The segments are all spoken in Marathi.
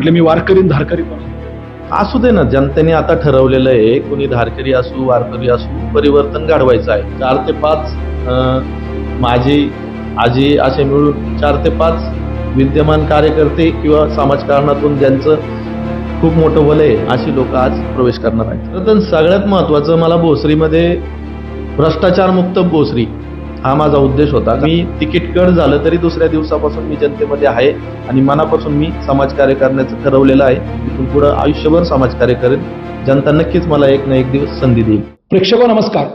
म्हटले मी वारकरी धारकरी पण असू दे ना, जनतेने आता ठरवलेलं आहे, कोणी धारकरी असू वारकरी असू परिवर्तन घडवायचं आहे. 4 ते 5 माझी आजी असे मिळून 4 ते 5 विद्यमान कार्यकर्ते किंवा समाजकारणातून ज्यांचं खूप मोठं वलय आहे अशी लोक आज प्रवेश करणार आहेत. तर सगळ्यात महत्वाचं मला भोसरीमध्ये भ्रष्टाचारमुक्त भोसरी हा माझा उद्देश होता. मी तिकीट कट झालं तरी दुसऱ्या दिवसापासून मी जनतेमध्ये आहे आणि मनापासून मी समाजकार्य करण्याचं ठरवलेलं आहे. इथून पुढे आयुष्यभर समाजकार्य करेन. जनता नक्कीच मला एक ना एक दिवस संधी देईल. प्रेक्षक नमस्कार.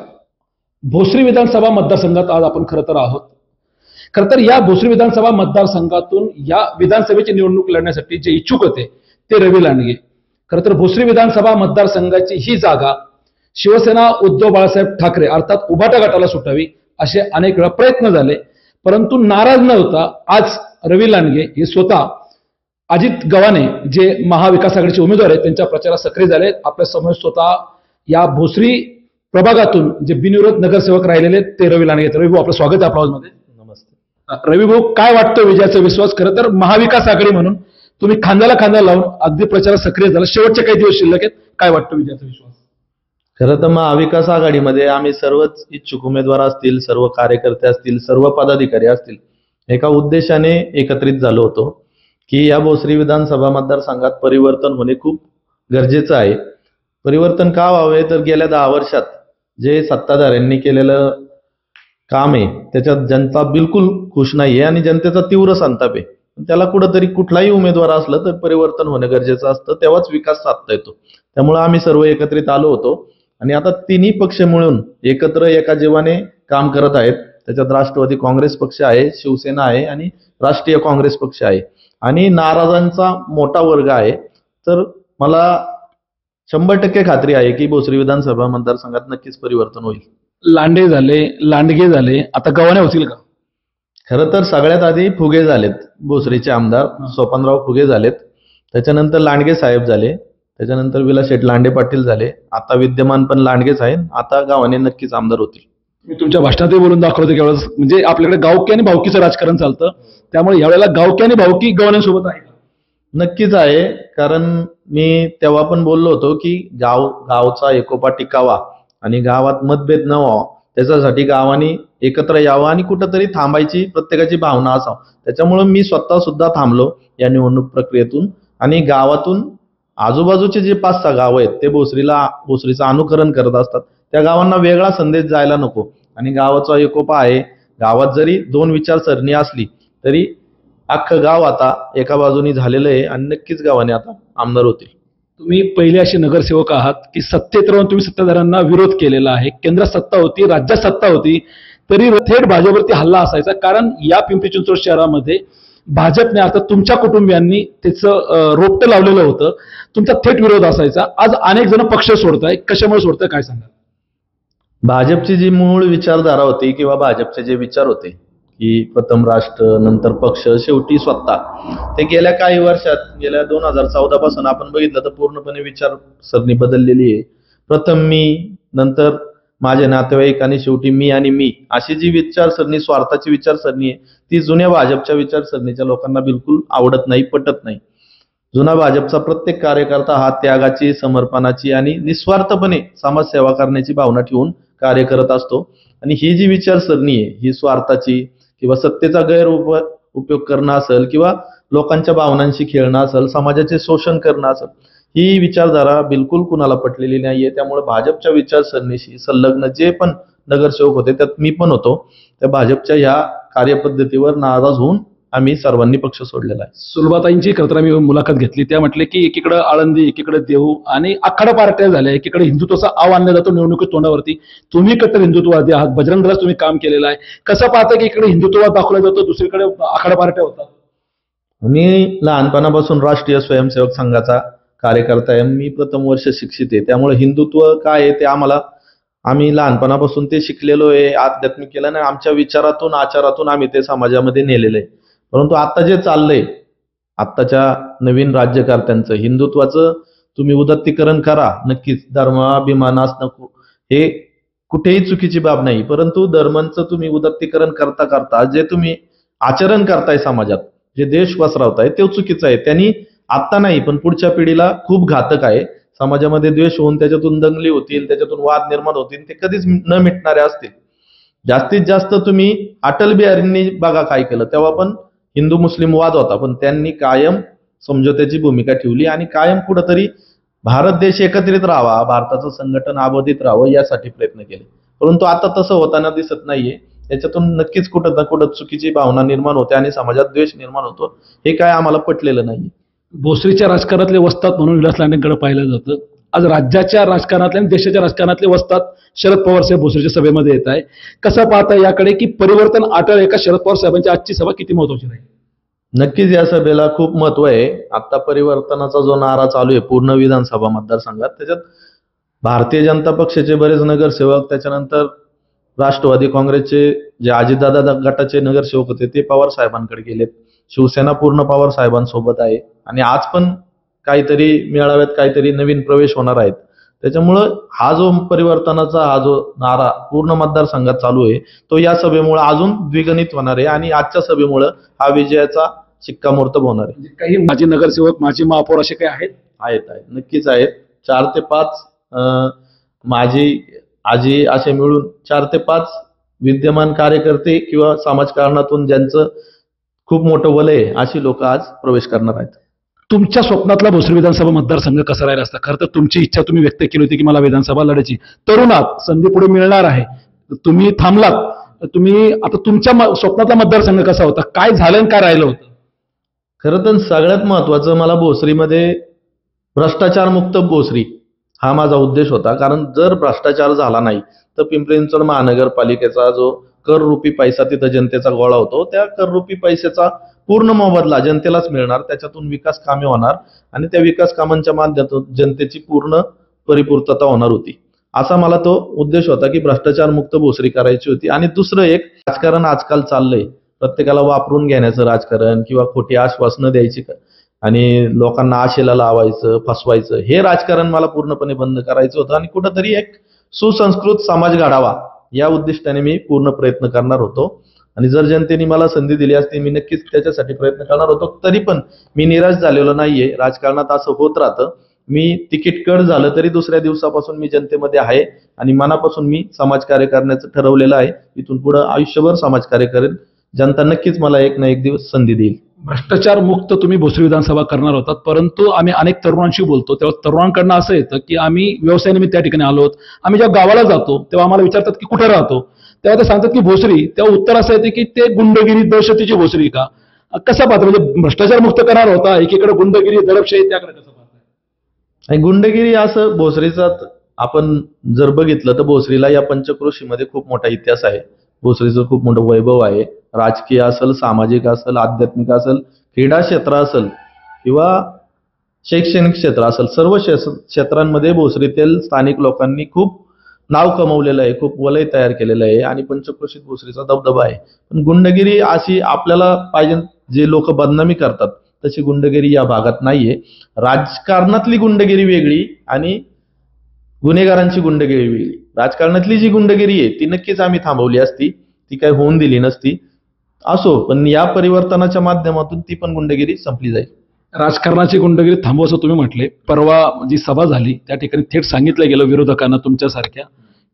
भोसरी विधानसभा मतदारसंघात आज आपण खरं तर आहोत. खरं तर या भोसरी विधानसभा मतदारसंघातून या विधानसभेची निवडणूक लढण्यासाठी जे इच्छुक होते ते रवी लांडगे. खरं तर भोसरी विधानसभा मतदारसंघाची ही जागा शिवसेना उद्धव बाळासाहेब ठाकरे अर्थात उभाटा गटाला सुटावी असे अनेक वेळा प्रयत्न झाले, परंतु नाराज न होता आज रवी लांडगे हे स्वतः अजित गव्हाणे जे महाविकास आघाडीचे उमेदवार आहेत त्यांच्या प्रचारात सक्रिय झाले. आपल्या समोर स्वतः या भोसरी प्रभागातून जे बिनविरोध नगरसेवक राहिलेले ते रवी लांडगे. रवी भाऊ, आपलं स्वागत आहे आपल्या मध्ये. नमस्ते. रवी भाऊ, काय वाटतं विजयाचा विश्वास? खरं तर महाविकास आघाडी म्हणून तुम्ही खांद्याला खांदा लावून अगदी प्रचारात सक्रिय झाला. शेवटचे काही दिवस शिल्लक आहेत, काय वाटतं विजयाचा विश्वास? खरं तर महाविकास आघाडीमध्ये आम्ही सर्वच इच्छुक उमेदवार असतील, सर्व कार्यकर्ते असतील, सर्व पदाधिकारी असतील, एका उद्देशाने एकत्रित झालो होतो की या भोसरी विधानसभा मतदारसंघात परिवर्तन होणे खूप गरजेचं आहे. परिवर्तन का व्हावे तर गेल्या 10 वर्षात जे सत्ताधाऱ्यांनी केलेलं काम आहे त्याच्यात जनता बिलकुल खुश नाहीये आणि जनतेचा तीव्र संताप आहे. त्याला कुठंतरी कुठलाही उमेदवार असलं तर परिवर्तन होणं गरजेचं असतं, तेव्हाच विकास साधता येतो. त्यामुळे आम्ही सर्व एकत्रित आलो होतो आणि आता तिन्ही पक्ष मिळून एकत्र एका जीवाने काम करत आहेत. त्याच्यात राष्ट्रवादी काँग्रेस पक्ष आहे, शिवसेना आहे आणि राष्ट्रीय काँग्रेस पक्ष आहे आणि नाराजांचा मोठा वर्ग आहे. तर मला 100% खात्री आहे की भोसरी विधानसभा मतदारसंघात नक्कीच परिवर्तन होईल. लांडे झाले, लांडगे झाले, आता गव्हाणे होतील का? खरं तर सगळ्यात आधी फुगे झालेत. भोसरीचे आमदार सोपानराव फुगे झालेत, त्याच्यानंतर लांडगे साहेब झाले, त्याच्यानंतर विलासशेठ लांडे पाटील झाले, आता विद्यमान पण लांडगेच आहेत. आता गव्हाणे नक्कीच आमदार होतील. मी तुमच्या भाषणातही बोलून दाखवतो की म्हणजे आपल्याकडे गावकी आणि भावकीचं राजकारण चालतं, त्यामुळे यावेळेला गावकी आणि भावकी गव्हाण्यांसोबत आहे. नक्कीच आहे, कारण मी तेव्हा पण बोललो होतो की गावचा एकोपा टिकावा आणि गावात मतभेद न व्हावा, त्याच्यासाठी गावाने एकत्र यावं आणि कुठंतरी थांबायची प्रत्येकाची भावना असावं. त्याच्यामुळे मी स्वतः सुद्धा थांबलो या निवडणूक प्रक्रियेतून आणि गावातून आजूबाजूचे जे 5-6 गाव आहेत ते भोसरीचं अनुकरण करत असतात. त्या गावांना वेगळा संदेश जायला नको आणि गावाचा एकोपा आहे. गावात जरी 2 विचारसरणी असली तरी अख्खं गाव आता एका बाजूनी झालेलं आहे आणि नक्कीच गावाने आता आमदार होतील. तुम्ही पहिले असे नगरसेवक आहात की सत्तेत राहून तुम्ही सत्ताधाऱ्यांना विरोध केलेला आहे. केंद्रात सत्ता होती, राज्यात सत्ता होती, तरी थेट भाजपवरती हल्ला असायचा. कारण या पिंपरी चिंचवड शहरामध्ये भाजपने अर्थात तुमच्या कुटुंबियांनी त्याचं रोपटं लावलेलं होतं, तुमचा थेट विरोध असायचा. आज अनेक जण पक्ष सोडताय, कशामुळे सोडताय काय सांगा? भाजपची जी मूळ विचारधारा होती किंवा भाजपचे जे विचार होते की प्रथम राष्ट्र नंतर पक्ष शेवटी स्वतः, ते गेल्या काही वर्षात गेल्या 2014 पासून आपण बघितलं तर पूर्णपणे विचारसरणी बदललेली आहे. प्रथम मी, नंतर माझे नातेवाईक आणि शेवटी मी आणि मी, अशी जी विचारसरणी स्वार्थाची विचारसरणी आहे ती जुन्या भाजपच्या विचारसरणीच्या लोकांना बिलकुल आवडत नाही, पटत नाही. जुना भाजपचा प्रत्येक कार्यकर्ता हा त्यागाची, समर्पणाची आणि निस्वार्थपणे समाजसेवा करण्याची भावना ठेवून कार्य करत असतो आणि ही जी विचारसरणी आहे ही स्वार्थाची किंवा सत्तेचा उपयोग करणं असेल किंवा लोकांच्या भावनांशी खेळणं असेल, समाजाचे शोषण करणं असेल, ही विचारधारा बिलकुल कुणाला पटलेली नाहीये. त्यामुळे भाजपच्या विचारसरणीशी संलग्न जे पण नगरसेवक होते त्यात मी पण होतो, त्या भाजपच्या ह्या कार्यपद्धतीवर नाराज होऊन आम्ही सर्वांनी पक्ष सोडलेला आहे. सुलभाताईंची खरं तर आम्ही मुलाखत घेतली, त्या म्हटले की एकीकडे आळंदी, एकीकडे देऊ आणि आखाडा पार्ट्या झाल्या, एकीकडे हिंदुत्वाचा आव आणला जातो निवडणुकीत तोंडावरती. तुम्ही कट्टर हिंदुत्ववादी आहात, बजरंग दलात तुम्ही काम केलेलं आहे. कसं पाहता की इकडे हिंदुत्ववाद दाखवला जातो, दुसरीकडे आखाडा पार्ट्या होतात? मी लहानपणापासून राष्ट्रीय स्वयंसेवक संघाचा कार्यकर्ता आहे. मी प्रथम वर्ष शिक्षित आहे, त्यामुळे हिंदुत्व काय आहे ते आम्ही लहानपणापासून ते शिकलेलो आहे, आध्यात्मिक केलं नाही. आमच्या विचारातून आचारातून आम्ही ते समाजामध्ये नेलेलं आहे. परंतु आता जे चाललंय आत्ताच्या नवीन राज्यकर्त्यांचं, हिंदुत्वाचं तुम्ही उदात्तीकरण करा, नक्कीच धर्माभिमानास नको, हे कुठेही चुकीची बाब नाही. परंतु धर्मांचं तुम्ही उदात्तीकरण करता करता जे तुम्ही आचरण करताय समाजात, जे देश पसरवताय ते चुकीचं आहे. त्यांनी आता नाही पण पुढच्या पिढीला खूप घातक आहे. समाजामध्ये द्वेष होऊन त्याच्यातून दंगली होतील, त्याच्यातून वाद निर्माण होतील, ते कधीच न मिटणारे असतील. जास्तीत जास्त तुम्ही अटल बिहारींनी बघा काय केलं, तेव्हा पण हिंदू मुस्लिम वाद होता, पण त्यांनी कायम समझोत्याची भूमिका ठेवली आणि कायम कुठंतरी भारत देश एकत्रित राहावा, भारताचं संघटन अबाधित राहावं यासाठी प्रयत्न केले. परंतु आता तसं होताना दिसत नाहीये. त्याच्यातून नक्कीच कुठं ना कुठं चुकीची भावना निर्माण होते आणि समाजात द्वेष निर्माण होतो. हे काय आम्हाला पटलेलं नाही. भोसरीच्या राजकारणातले वस्तात म्हणून विलास लांडेंकडे पाहिलं जातं. आज राज्याच्या राजकारणातले आणि देशाच्या राजकारणातले वस्तात शरद पवार साहेब भोसरीच्या सभेमध्ये येत आहे. कसं पाहता याकडे की परिवर्तन अटळ एका शरद पवार साहेबांची आजची सभा किती महत्वाची राहील? नक्कीच या सभेला खूप महत्व आहे. आता परिवर्तनाचा जो नारा चालू आहे पूर्ण विधानसभा मतदारसंघात, त्याच्यात भारतीय जनता पक्षाचे बरेच नगरसेवक, त्याच्यानंतर राष्ट्रवादी काँग्रेसचे जे अजितदादा गटाचे नगरसेवक होते ते पवार साहेबांकडे गेलेत. शिवसेना पूर्ण पवार साहेबांसोबत आहे आणि आज पण काहीतरी मेळाव्यात काहीतरी नवीन प्रवेश होणार आहेत. त्याच्यामुळं हा जो परिवर्तनाचा हा जो नारा पूर्ण मतदारसंघात चालू आहे तो या सभेमुळे अजून द्विगुणित होणार आहे आणि आजच्या सभेमुळे हा विजयाचा शिक्कामोर्तब होणार आहे. काही माजी नगरसेवक, माजी महापौर असे काही आहेत? आहेत नक्कीच आहेत. 4 ते 5 माजी आजी असे मिळून 4 ते 5 विद्यमान कार्यकर्ते किंवा समाजकारणातून ज्यांचं खूप मोठं वलय आहे अशी लोक आज प्रवेश करणार आहेत. तुमच्या स्वप्नातला भोसरी विधानसभा मतदारसंघ कसा राहिला असता? खरं तर तुमची इच्छा तुम्ही व्यक्त केली होती की मला विधानसभा लढायची, तरुणात संधी पुढे मिळणार आहे, तुम्ही थांबलात. तुम्ही आता तुमच्या स्वप्नातला मतदारसंघ कसा होता, काय झालं आणि काय राहिलं होतं? खरं तर सगळ्यात महत्वाचं मला भोसरीमध्ये भ्रष्टाचार मुक्त भोसरी हा माझा उद्देश होता. कारण जर भ्रष्टाचार झाला नाही तर पिंपरी चिंचवड महानगरपालिकेचा जो कर रूपी पैसा तिथं जनतेचा गोळा होतो, त्या कर रूपी पैशाचा पूर्ण मोबदला जनतेलाच मिळणार, त्याच्यातून विकास कामे होणार आणि त्या विकास कामांच्या माध्यमातून जनतेची पूर्ण परिपूर्तता होणार होती. असा मला तो उद्देश होता की भ्रष्टाचार मुक्त भोसरी करायची होती. आणि दुसरं एक राजकारण आजकाल चाललंय, प्रत्येकाला वापरून घेण्याचं राजकारण किंवा खोटी आश्वासनं द्यायची आणि लोकांना आशेला लावायचं, फसवायचं, हे राजकारण मला पूर्णपणे बंद करायचं होतं आणि कुठंतरी एक सुसंस्कृत समाज घडावा या उद्दिष्टाने मी पूर्ण प्रयत्न करणार होतो. आणि जर जनतेने मला संधी दिली असती मी नक्कीच त्याच्यासाठी प्रयत्न करणार होतो. तरी पण मी निराश झालेलो नाहीये. राजकारणात असं होत राहतं. मी तिकीट कट झालं तरी दुसऱ्या दिवसापासून मी जनतेमध्ये आहे आणि मनापासून मी समाजकार्य करण्याचं ठरवलेलं आहे. इथून पुढे आयुष्यभर समाजकार्य करेन. जनता नक्कीच मला एक ना एक दिवस संधी देईल. भ्रष्टाचार मुक्त तुम्ही भोसरी विधानसभा करणार होतात, परंतु आम्ही अनेक तरुणांशी बोलतो तेव्हा तरुणांकडनं असं येतं की आम्ही व्यवसायानिमित्त त्या ठिकाणी आलो, आम्ही जेव्हा गावाला जातो तेव्हा आम्हाला विचारतात की कुठे राहतो, तेव्हा ते सांगतात की भोसरी. तेव्हा उत्तर असं येते की ते गुंडगिरी दहशतीची भोसरी का? कसं पाहतं? म्हणजे भ्रष्टाचार मुक्त करणार होता, एकीकडे गुंडगिरी दडपशाही, त्याकडे कसं पाहताय? आणि गुंडगिरी असं भोसरीचा आपण जर बघितलं तर भोसरीला या पंचक्रोशीमध्ये खूप मोठा इतिहास आहे. भोसरीचं खूप मोठं वैभव आहे. राजकीय असेल, सामाजिक असेल, आध्यात्मिक असेल, क्रीडा क्षेत्र असेल किंवा शैक्षणिक क्षेत्र असेल, सर्व क्षेत्रांमध्ये भोसरीतील स्थानिक लोकांनी खूप नाव कमवलेलं आहे, खूप वलय तयार केलेलं आहे आणि पंचक्रोशीत भोसरीचा दबदबा आहे. पण गुंडगिरी अशी आपल्याला पाहिजे जे लोक बदनामी करतात तशी गुंडगिरी या भागात नाहीये. राजकारणातली गुंडगिरी वेगळी आणि गुन्हेगारांची गुंडगिरी वेगळी. राजकारणातली जी गुंडगिरी आहे ती नक्कीच आम्ही थांबवली असती, ती काही होऊन दिली नसती. असो, पण या परिवर्तनाच्या माध्यमातून ती पण गुंडगिरी संपली जाईल. राजकारणाची गुंडगिरी थांबवा असं तुम्ही म्हटले. परवा जी सभा झाली त्या ठिकाणी थेट सांगितलं गेलं विरोधकांना तुमच्यासारख्या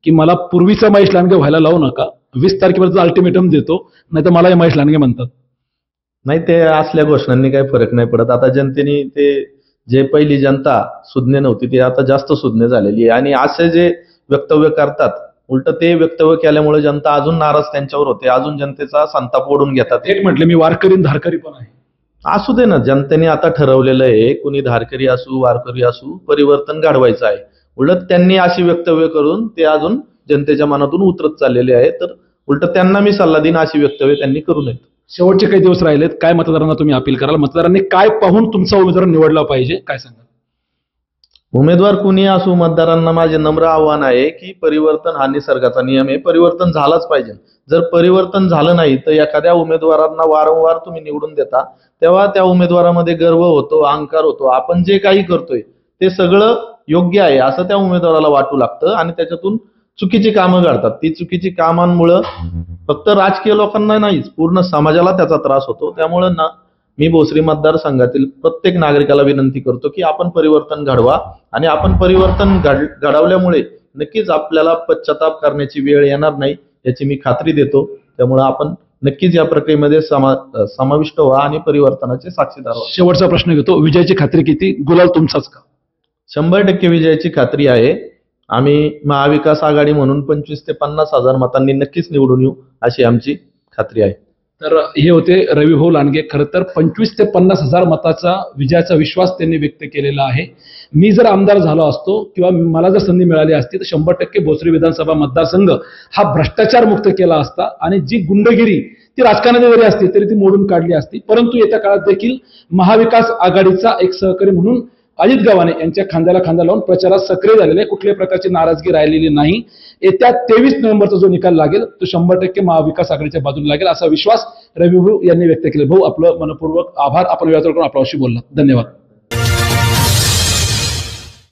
की मला पूर्वीचा महेश लांडगे व्हायला लावू नका, 20 तारखेपर्यंत अल्टिमेटम देतो, नाही तर मला महेश लांडगे म्हणतात. नाही, ते असल्या घोषणांनी काही फरक नाही पडत. आता जनतेने ते जे पहिली जनता सुज्ञ नव्हती ती आता जास्त सुज्ञ झालेली आहे आणि असे जे वक्तव्य करतात उलट ते वक्तव्य केल्यामुळे जनता अजून नाराज त्यांच्यावर होते, अजून जनतेचा संताप ओढून घेतात. थेट म्हटले मी वारकरी धारकरी पण आहे. असू दे ना, जनतेने आता ठरवलेलं आहे, कुणी धारकरी असू वारकरी असू, परिवर्तन घडवायचं आहे. उलट त्यांनी अशी वक्तव्य करून ते अजून जनतेच्या मनातून उतरत चाललेले आहे. तर उलट त्यांना मी सल्ला देईन अशी वक्तव्य त्यांनी करू नयेत. शेवटचे काही दिवस राहिलेत, काय मतदारांना तुम्ही अपील कराल? मतदारांनी काय पाहून तुमचा उमेदवार निवडला पाहिजे, काय सांगाल? उमेदवार कुणी असो, मतदारांना माझे नम्र आव्हान आहे की परिवर्तन हा निसर्गाचा नियम आहे, परिवर्तन झालंच पाहिजे. जर परिवर्तन झालं नाही तर एखाद्या उमेदवारांना वारंवार तुम्ही निवडून देता तेव्हा त्या उमेदवारामध्ये गर्व होतो, अहंकार होतो. आपण जे काही करतोय ते सगळं योग्य आहे असं त्या उमेदवाराला वाटू लागतं आणि त्याच्यातून चुकीची कामं घडतात. ती चुकीची कामांमुळं फक्त राजकीय लोकांना नाहीच, पूर्ण समाजाला त्याचा त्रास होतो. त्यामुळं मी भोसरी मतदारसंघातील प्रत्येक नागरिकाला विनंती करतो की आपण परिवर्तन घडवा आणि आपण परिवर्तन घडवल्यामुळे नक्कीच आपल्याला पश्चाताप करण्याची वेळ येणार नाही याची मी खात्री देतो. त्यामुळे आपण नक्कीच या प्रक्रियेमध्ये समाविष्ट व्हा आणि परिवर्तनाचे साक्षीदार व्हा. शेवटचा प्रश्न घेतो, विजयाची खात्री किती? गुलाल तुमचाच का? 100% विजयाची खात्री आहे. आम्ही महाविकास आघाडी म्हणून 25 ते 50 हजार मतांनी नक्कीच निवडून येऊ अशी आमची खात्री आहे. तर हे होते रविभाऊ लांडगे. खरं तर 25 ते 50 हजार मताचा विजयाचा विश्वास त्यांनी व्यक्त केलेला आहे. मी जर आमदार झालो असतो किंवा मला जर संधी मिळाली असती तर 100% भोसरी विधानसभा मतदारसंघ हा भ्रष्टाचार मुक्त केला असता आणि जी गुंडगिरी ती राजकारणात जरी असती तरी ती मोडून काढली असती. परंतु येत्या काळात देखील महाविकास आघाडीचा एक सहकारी म्हणून अजित गव्हाणे यांच्या खांद्याला खांदा लावून प्रचारात सक्रिय झालेले, कुठल्याही प्रकारची नाराजगी राहिलेली नाही. येत्या 23 नोव्हेंबरचा जो निकाल लागेल तो 100% महाविकास आघाडीच्या बाजूने लागेल असा विश्वास रविभाऊ यांनी व्यक्त केला. भाऊ, आपलं मनपूर्वक आभार. आपण वेळात आपल्याशी बोललात. धन्यवाद.